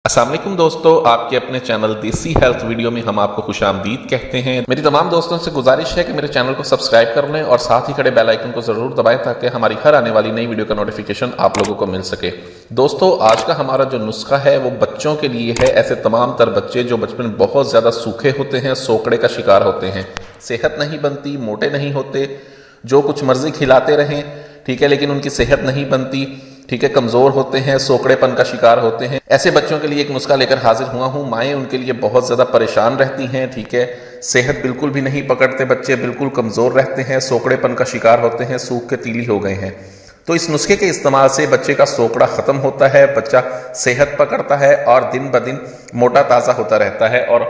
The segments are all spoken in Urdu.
السلام علیکم دوستو، آپ کے اپنے چینل دیسی ہیلتھ ویڈیو میں ہم آپ کو خوش آمدید کہتے ہیں۔ میری تمام دوستوں سے گزارش ہے کہ میرے چینل کو سبسکرائب کر لیں اور ساتھ ہی کھڑے بیل آئیکن کو ضرور دبائیں تاکہ ہماری ہر آنے والی نئی ویڈیو کا نوٹیفیکیشن آپ لوگوں کو مل سکے۔ دوستو، آج کا ہمارا جو نسخہ ہے وہ بچوں کے لیے ہے، ایسے تمام تر بچے جو بچپن میں بہت زیادہ سوکھے ہوتے ہیں، سوکڑے کا شکار ہوتے ہیں، صحت نہیں بنتی، موٹے نہیں ہوتے، جو کچھ مرضی کھلاتے رہیں، ٹھیک ہے، لیکن ان کی صحت نہیں بنتی، ٹھیک ہے، کمزور ہوتے ہیں، سوکڑے پن کا شکار ہوتے ہیں۔ ایسے بچوں کے لیے ایک نسخہ لے کر حاضر ہوا ہوں۔ مائیں ان کے لیے بہت زیادہ پریشان رہتی ہیں، ٹھیک ہے، صحت بالکل بھی نہیں پکڑتے، بچے بالکل کمزور رہتے ہیں، سوکڑے پن کا شکار ہوتے ہیں، سوکھ کے تیلی ہو گئے ہیں۔ تو اس نسخے کے استعمال سے بچے کا سوکڑا ختم ہوتا ہے، بچہ صحت پکڑتا ہے اور دن بدن موٹا تازہ ہوتا رہتا ہے، اور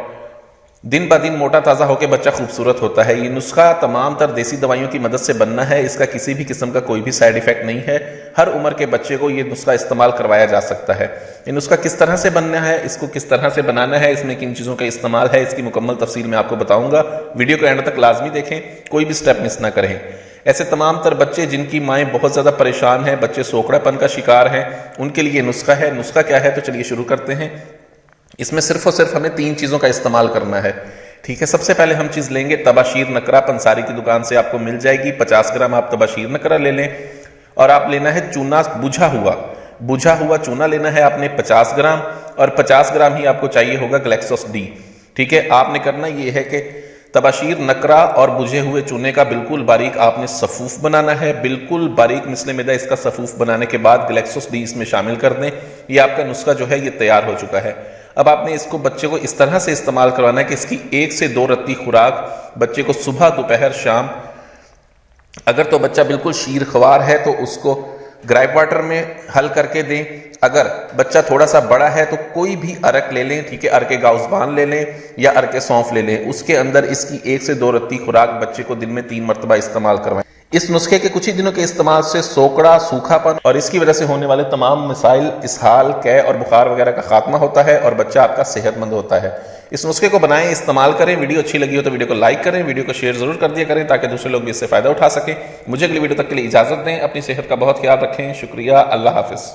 دن بدن موٹا تازہ ہو کے بچہ خوبصورت ہوتا ہے۔ یہ نسخہ تمام تر دیسی دوائیوں کی مدد سے بننا ہے، اس کا کسی بھی قسم کا کوئی بھی سائیڈ ایفیکٹ نہیں ہے۔ ہر عمر کے بچے کو یہ نسخہ استعمال کروایا جا سکتا ہے۔ یہ نسخہ کس طرح سے بننا ہے، اس کو کس طرح سے بنانا ہے، اس میں کن چیزوں کا استعمال ہے، اس کی مکمل تفصیل میں آپ کو بتاؤں گا۔ ویڈیو کو اینڈ تک لازمی دیکھیں، کوئی بھی سٹیپ مس نہ کریں۔ ایسے تمام تر بچے جن کی مائیں بہت زیادہ پریشان ہیں، بچے سوکڑا پن کا شکار ہیں، ان کے لیے نسخہ ہے۔ نسخہ کیا ہے، تو چلیے شروع کرتے ہیں۔ اس میں صرف اور صرف ہمیں 3 چیزوں کا استعمال کرنا ہے، ٹھیک ہے۔ سب سے پہلے ہم چیز لیں گے تباشیر نکرہ، پنساری کی دکان سے آپ کو مل جائے گی۔ 50 گرام آپ تباشیر نکرہ لے لیں، اور آپ لینا ہے چونا، بجھا ہوا چونا لینا ہے آپ نے 50 گرام، اور 50 گرام ہی آپ کو چاہیے ہوگا گلیکسوس ڈی، ٹھیک ہے۔ آپ نے کرنا یہ ہے کہ تباشیر نکرہ اور بجھے ہوئے چونے کا بالکل باریک آپ نے صفوف بنانا ہے، بالکل باریک مثل میدہ اس کا صفوف بنانے کے بعد گلیکسوس ڈی اس میں شامل کر دیں۔ یہ آپ کا نسخہ جو ہے یہ تیار ہو چکا ہے۔ اب آپ نے اس کو بچے کو اس طرح سے استعمال کروانا ہے کہ اس کی 1 سے 2 رتی خوراک بچے کو صبح، دوپہر، شام، اگر تو بچہ بالکل شیر خوار ہے تو اس کو گرائپ واٹر میں حل کر کے دیں۔ اگر بچہ تھوڑا سا بڑا ہے تو کوئی بھی ارک لے لیں، ٹھیک ہے، ارک گاؤزبان لے لیں یا ارک سونف لے لیں، اس کے اندر اس کی 1 سے 2 رتی خوراک بچے کو دن میں 3 مرتبہ استعمال کروائیں۔ اس نسخے کے کچھ ہی دنوں کے استعمال سے سوکڑا، سوکھا پن اور اس کی وجہ سے ہونے والے تمام مسائل، اسہال، قے اور بخار وغیرہ کا خاتمہ ہوتا ہے، اور بچہ آپ کا صحت مند ہوتا ہے۔ اس نسخے کو بنائیں، استعمال کریں۔ ویڈیو اچھی لگی ہو تو ویڈیو کو لائک کریں، ویڈیو کو شیئر ضرور کر دیا کریں تاکہ دوسرے لوگ بھی اس سے فائدہ اٹھا سکیں۔ مجھے اگلی ویڈیو تک کے لیے اجازت دیں، اپنی صحت کا بہت خیال رکھیں۔ شکریہ، اللہ حافظ۔